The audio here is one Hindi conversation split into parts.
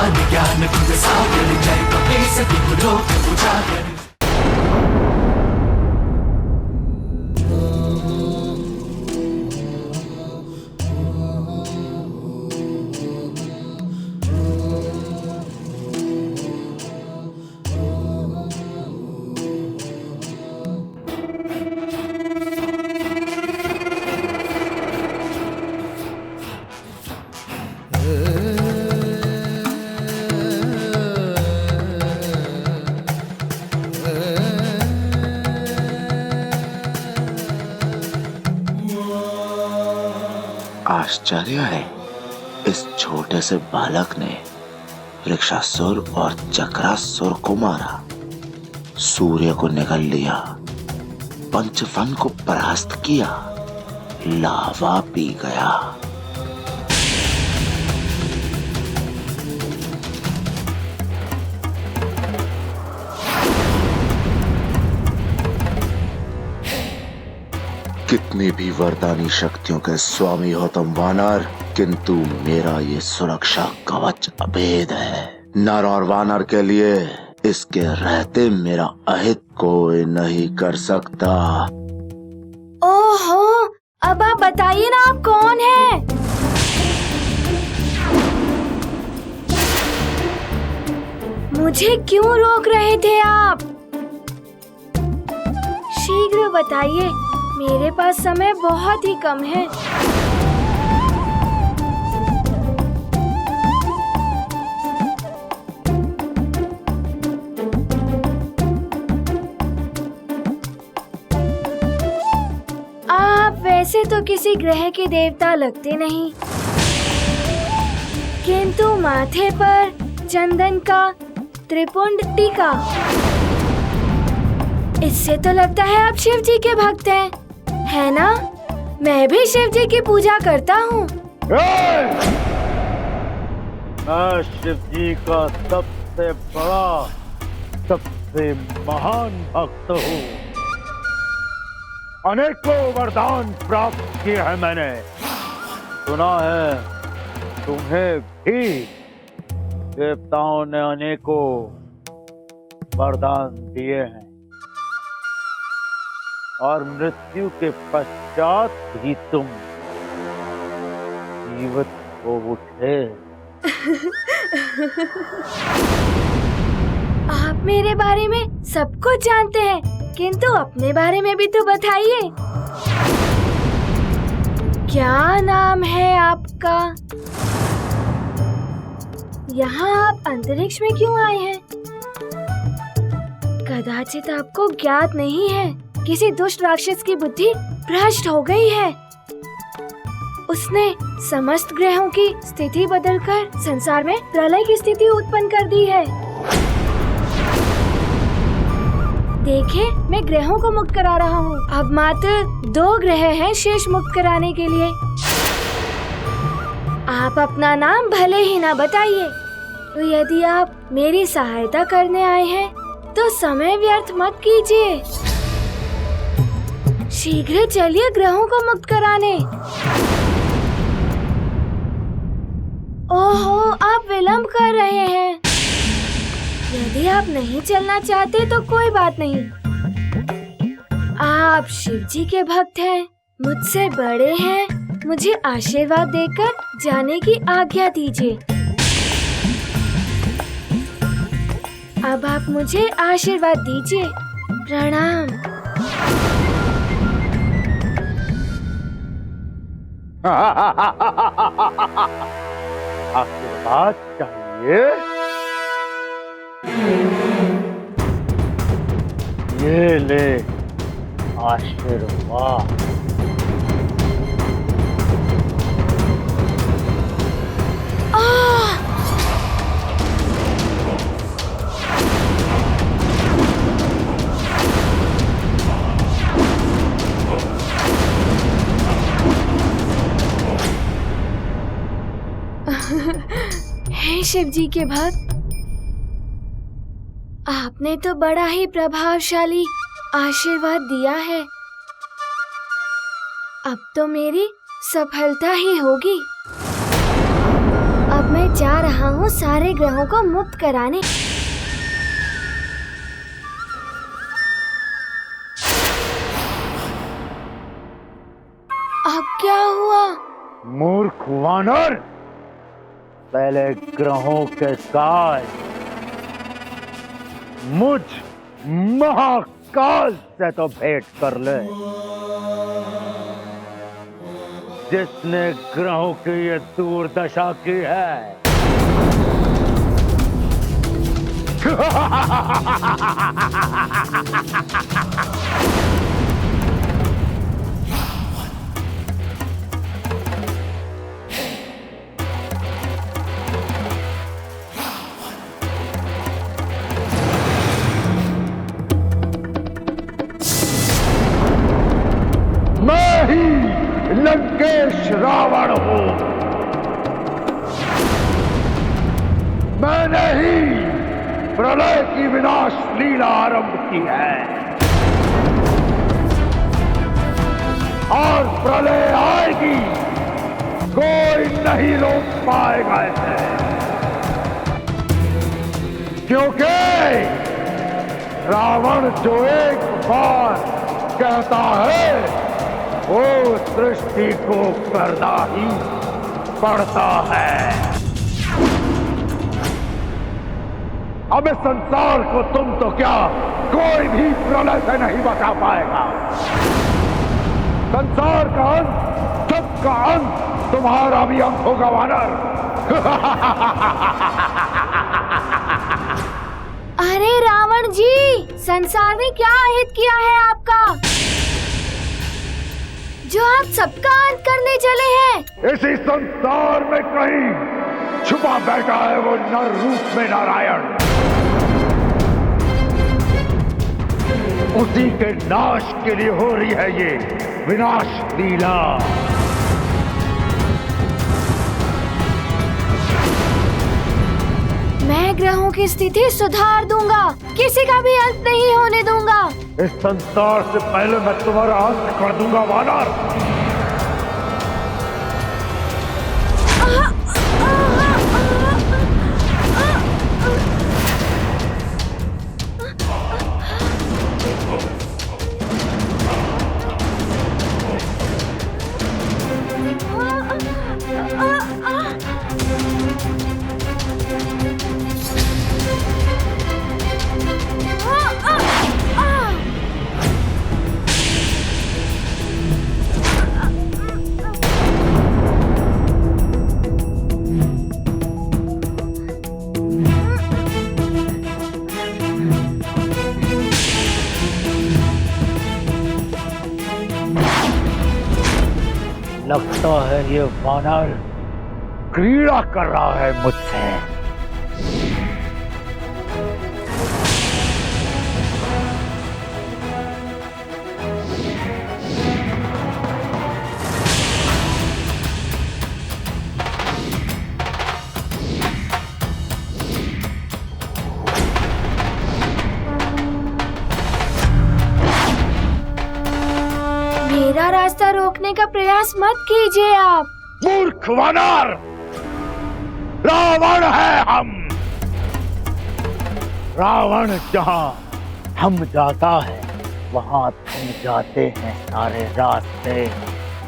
विज्ञान ज्ञान गुण सागर जय कपीस तिहु लोक उजागर। आश्चर्य है, इस छोटे से बालक ने वृक्षासुर और चक्रासुर को मारा, सूर्य को निगल लिया, पंचवन को परास्त किया, लावा पी गया। कितनी भी वरदानी शक्तियों के स्वामी हो तुम वानर, किंतु मेरा ये सुरक्षा कवच अभेद है। नर और वानर के लिए इसके रहते मेरा अहित कोई नहीं कर सकता। ओहो, अब आप बताइए ना, आप कौन हैं? मुझे क्यों रोक रहे थे आप? शीघ्र बताइए, मेरे पास समय बहुत ही कम है। आप वैसे तो किसी ग्रह के देवता लगते नहीं, किंतु माथे पर चंदन का त्रिपुंड टीका, इससे तो लगता है आप शिव जी के भक्त हैं, है ना? मैं भी शिव जी की पूजा करता हूँ। मैं शिव जी का सबसे बड़ा, सबसे महान भक्त हूँ। अनेकों वरदान प्राप्त किए हैं मैंने। सुना है तुम्हें भी देवताओं ने अनेकों वरदान दिए हैं, और मृत्यु के पश्चात भी तुम जीवित हो उठे। आप मेरे बारे में सब कुछ जानते हैं, किंतु अपने बारे में भी तो बताइए। क्या नाम है आपका? यहाँ आप अंतरिक्ष में क्यों आए हैं? कदाचित आपको ज्ञात नहीं है, किसी दुष्ट राक्षस की बुद्धि भ्रष्ट हो गई है। उसने समस्त ग्रहों की स्थिति बदलकर संसार में प्रलय की स्थिति उत्पन्न कर दी है। देखिए, मैं ग्रहों को मुक्त करा रहा हूँ। अब मात्र 2 ग्रह हैं शेष मुक्त कराने के लिए। आप अपना नाम भले ही ना बताइए, तो यदि आप मेरी सहायता करने आए हैं तो समय व्यर्थ मत कीजिए। शीघ्र चलिए ग्रहों को मुक्त कराने। ओहो, आप विलंब कर रहे हैं। यदि आप नहीं चलना चाहते तो कोई बात नहीं। आप शिव जी के भक्त हैं, मुझसे बड़े हैं, मुझे आशीर्वाद देकर जाने की आज्ञा दीजिए। अब आप मुझे आशीर्वाद दीजिए। प्रणाम। आशीर्वाद चाहिए? ये ले आशीर्वाद। हे शिव जी के भक्त, आपने तो बड़ा ही प्रभावशाली आशीर्वाद दिया है। अब तो मेरी सफलता ही होगी। अब मैं जा रहा हूँ सारे ग्रहों को मुक्त कराने। अब क्या हुआ? मूर्ख वानर, पहले ग्रहों के साथ मुझ महाकाल से तो भेंट कर ले, जिसने ग्रहों की ये दुर्दशा की है। मैं ही लंकेश रावण हूं। मैंने ही प्रलय की विनाश लीला आरंभ की है और प्रलय आएगी, कोई नहीं रोक पाएगा इसे, क्योंकि रावण जो एक बार कहता है वो सृष्टि को करना ही पड़ता है। अब इस संसार को तुम तो क्या, कोई भी प्रलय से नहीं बचा पाएगा। संसार का अंत, सबका अंत तुम्हारा भी अंत होगा वानर। अरे रावण जी, संसार ने क्या अहित किया है आपका, जो आप सबका अंत करने चले हैं? इसी संसार में कहीं छुपा बैठा है वो नर रूप में नारायण। उसी के नाश के लिए हो रही है ये विनाश लीला। मैं ग्रहों की स्थिति सुधार दूंगा, किसी का भी अंत नहीं होने दूंगा। इस संसार से पहले मैं तुम्हारा अंत कर दूंगा वानर। लगता है ये वानर क्रीड़ा कर रहा है मुझसे। मेरा रास्ता रोकने का प्रयास मत कीजिए आप। मूर्ख वानर, रावण है हम। रावण जहाँ हम जाता है वहाँ थम जाते हैं सारे रास्ते।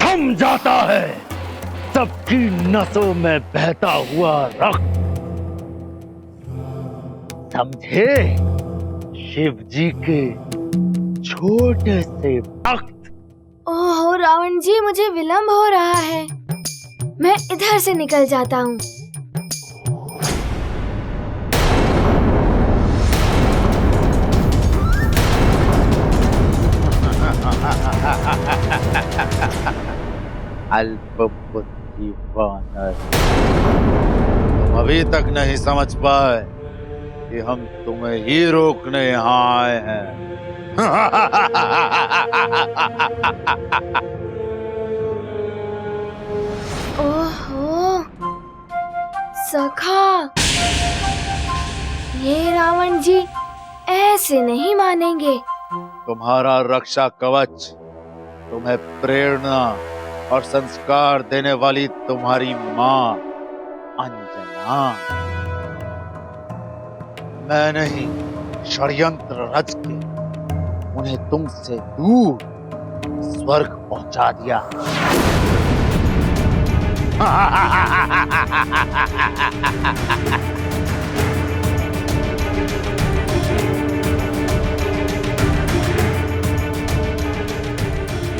थम जाता है सबकी नसों में बहता हुआ रक्त। समझे? शिव जी के छोटे से भक्त। ओहो रावण जी, मुझे विलंब हो रहा है, मैं इधर से निकल जाता हूँ। अल्पबुद्धि वानर, तुम अभी तक नहीं समझ पाए कि हम तुम्हें ही रोकने यहाँ आए हैं। ओहो सखा, ये रावण जी ऐसे नहीं मानेंगे। तुम्हारा रक्षा कवच, तुम्हें प्रेरणा और संस्कार देने वाली तुम्हारी माँ अंजना, मैंने ही षड्यंत्र रच के उन्हें तुमसे दूर स्वर्ग पहुंचा दिया।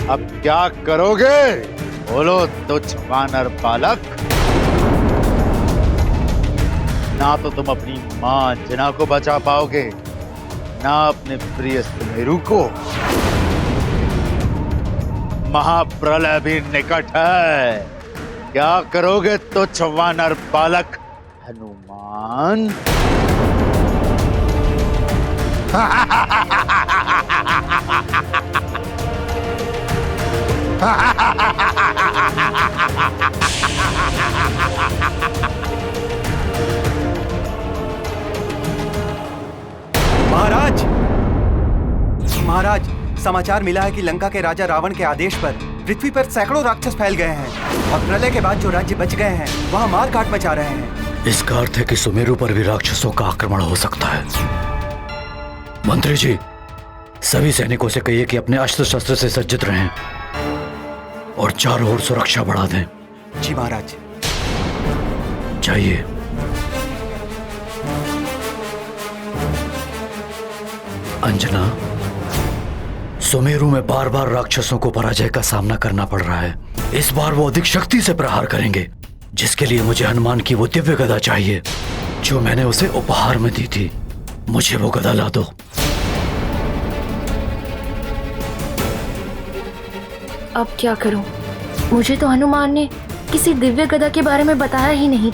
अब क्या करोगे? बोलो तुच्छ वानर बालक। ना तो तुम अपनी मां अंजना को बचा पाओगे, ना अपने प्रिय सुमेरु को। महाप्रलय भी निकट है। क्या करोगे तुच्छ वानर बालक हनुमान? महाराज, महाराज, समाचार मिला है कि लंका के राजा रावण के आदेश पर पृथ्वी पर सैकड़ों राक्षस फैल गए हैं और प्रलय के बाद जो राज्य बच गए हैं वहाँ मार काट मचा रहे हैं। इसका अर्थ है कि सुमेरु पर भी राक्षसों का आक्रमण हो सकता है। मंत्री जी, सभी सैनिकों से कहिए कि अपने अस्त्र शस्त्र से सज्जित रहें और चारों ओर सुरक्षा बढ़ा दें। जी महाराज। जाइए। अंजना, सुमेरु में बार बार राक्षसों को पराजय का सामना करना पड़ रहा है। इस बार वो अधिक शक्ति से प्रहार करेंगे, जिसके लिए मुझे हनुमान की वो दिव्य गदा चाहिए जो मैंने उसे उपहार में दी थी। मुझे वो गदा ला दो। अब क्या करूं? मुझे तो हनुमान ने किसी दिव्य गदा के बारे में बताया ही नहीं।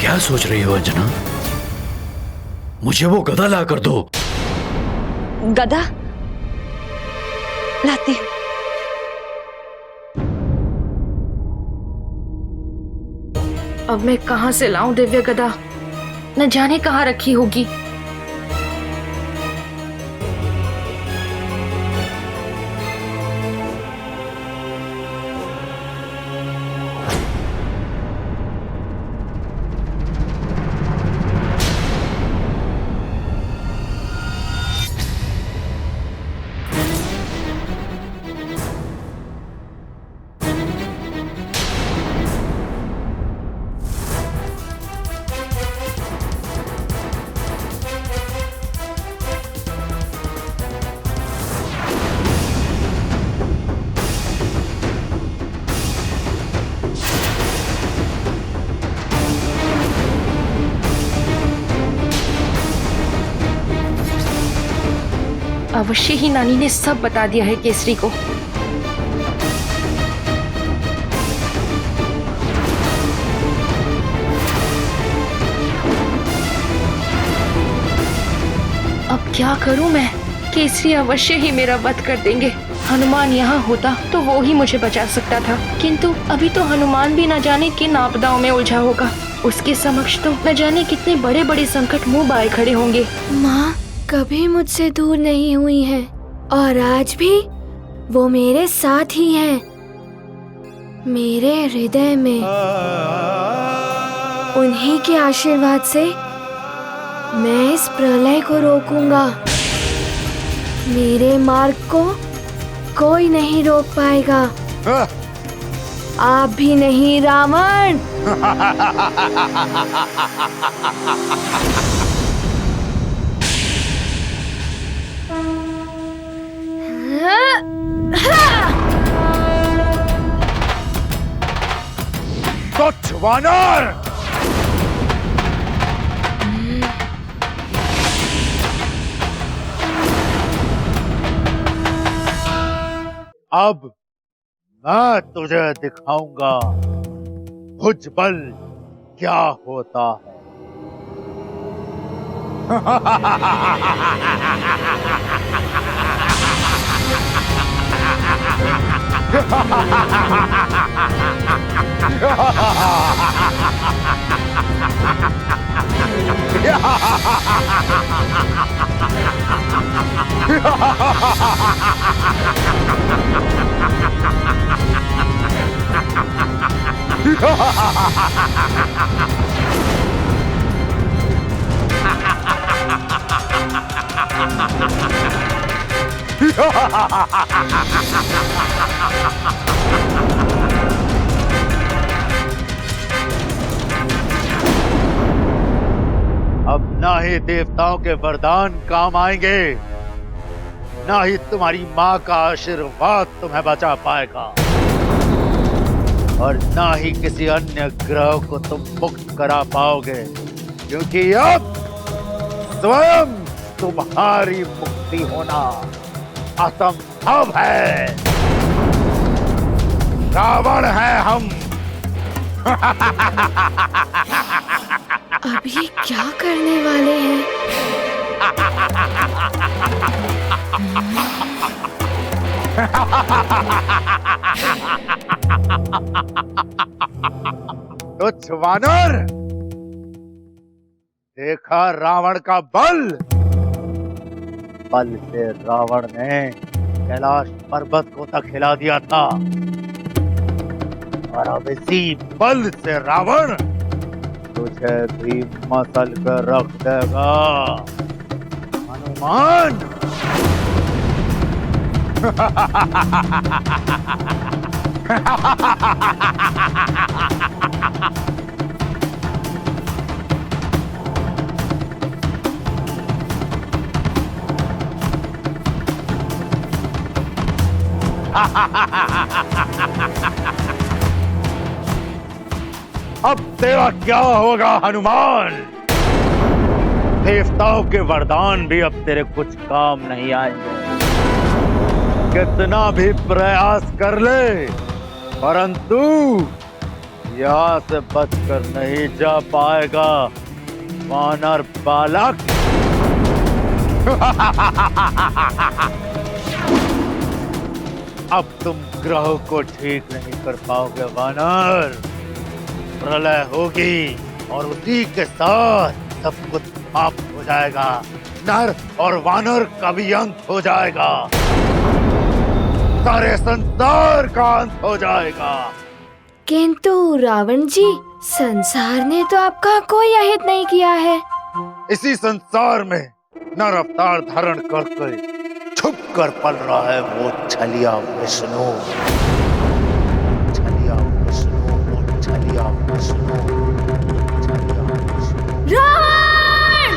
क्या सोच रही हो अंजना? मुझे वो गदा ला कर दो। गदा लाती हूं। अब मैं कहां से लाऊं दिव्य गदा? न जाने कहां रखी होगी। अवश्य ही नानी ने सब बता दिया है केसरी को। अब क्या करूं मैं? केसरी अवश्य ही मेरा वध कर देंगे। हनुमान यहाँ होता तो वो ही मुझे बचा सकता था, किंतु अभी तो हनुमान भी न जाने किन आपदाओं में उलझा होगा। उसके समक्ष तो न जाने कितने बड़े बड़े संकट मुंह बाए खड़े होंगे। माँ कभी मुझसे दूर नहीं हुई हैं और आज भी वो मेरे साथ ही हैं, मेरे हृदय में। उन्हीं के आशीर्वाद से मैं इस प्रलय को रोकूंगा। मेरे मार्ग को कोई नहीं रोक पाएगा, आप भी नहीं रावण। तुच्छ वानर! अब मैं तुझे दिखाऊंगा भुजबल क्या होता है। अब ना ही देवताओं के वरदान काम आएंगे, ना ही तुम्हारी माँ का आशीर्वाद तुम्हें बचा पाएगा, और ना ही किसी अन्य ग्रह को तुम मुक्त करा पाओगे, क्योंकि अब स्वयं तुम्हारी मुक्ति होना असंभव है। रावण है हम। अब ये क्या करने वाले हैं? तुच्छ वानर, देखा रावण का बल। बल से रावण ने कैलाश पर्वत को तक हिला दिया था, और अब इसी बल से रावण तुझे भी मसल कर रख देगा हनुमान। अब तेरा क्या होगा हनुमान? देवताओं के वरदान भी अब तेरे कुछ काम नहीं आएंगे। कितना भी प्रयास कर ले, परंतु यहाँ से बचकर नहीं जा पाएगा वानर बालक। अब तुम ग्रहों को ठीक नहीं कर पाओगे वानर। प्रलय होगी और उसी के साथ सब कुछ समाप्त हो जाएगा। नर और वानर का भी अंत हो जाएगा। सारे संसार का अंत हो जाएगा। किंतु रावण जी, संसार ने तो आपका कोई अहित नहीं किया है। इसी संसार में नर अवतार धारण करके छुप कर पल रहा है वो छलिया विष्णु। छलिया विष्णु, वो छलिया विष्णु, छलिया विष्णु। रावण!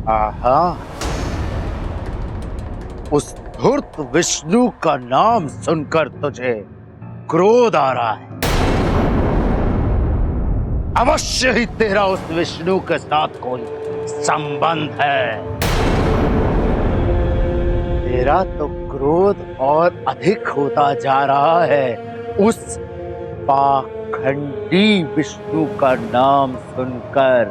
आहा, उस धूर्त विष्णु का नाम सुनकर तुझे क्रोध आ रहा है। अवश्य ही तेरा उस विष्णु के साथ कोई संबंध है। तेरा तो क्रोध और अधिक होता जा रहा है उस पाखंडी विष्णु का नाम सुनकर।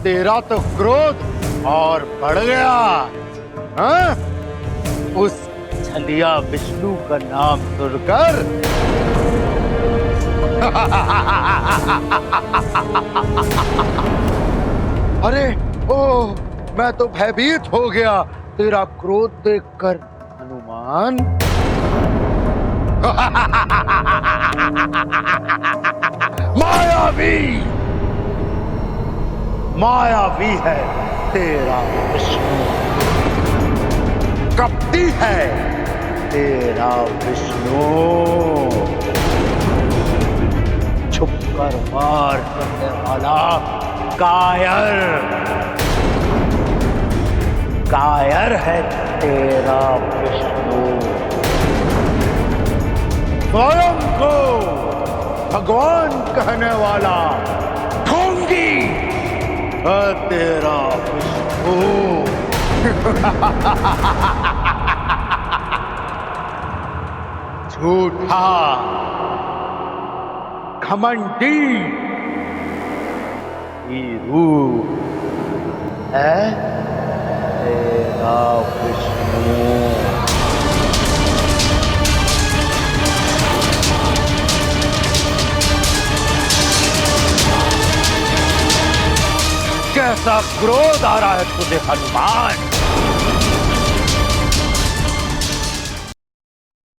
तेरा तो क्रोध और बढ़ गया, हाँ? उस छलिया विष्णु का नाम सुनकर। अरे ओ, मैं तो भयभीत हो गया तेरा क्रोध देखकर हनुमान। मायावी, मायावी है तेरा विष्णु, कपटी है तेरा विष्णु, छुपकर वार करने वाला कायर, कायर है तेरा विष्णु। स्वयं को भगवान कहने वाला ढोंगी है तेरा विष्णु। झूठा, घमंडी ही रूप है तेरा विष्णु। कैसा क्रोध आ रहा है तुझे हनुमान?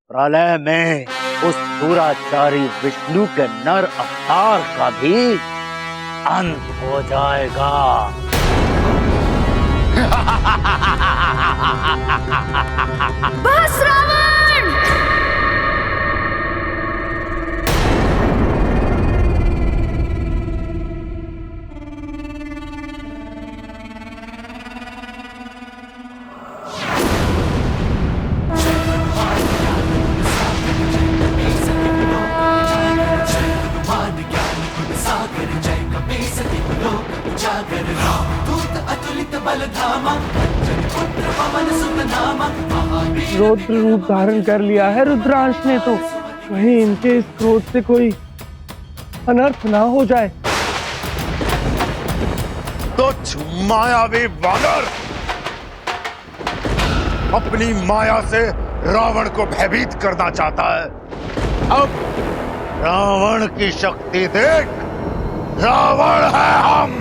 प्रलय में उस दुराचारी विष्णु के नर अवतार का भी अंत हो जाएगा। बस रावण! हनुमान ज्ञान गुण सागर जय कपीस तिहु लोक उजागर राम दूत अतुलित बल धामा अंजनी पुत्र पवन सुत नामा महावीर रौद्र रूप धारण कर लिया है रुद्रांश ने, तो कहीं इनके इस क्रोध से कोई अनर्थ ना हो जाए। तुच्छ मायावी वानर, अपनी माया से रावण को भयभीत करना चाहता है। अब रावण की शक्ति देख, रावण है हम।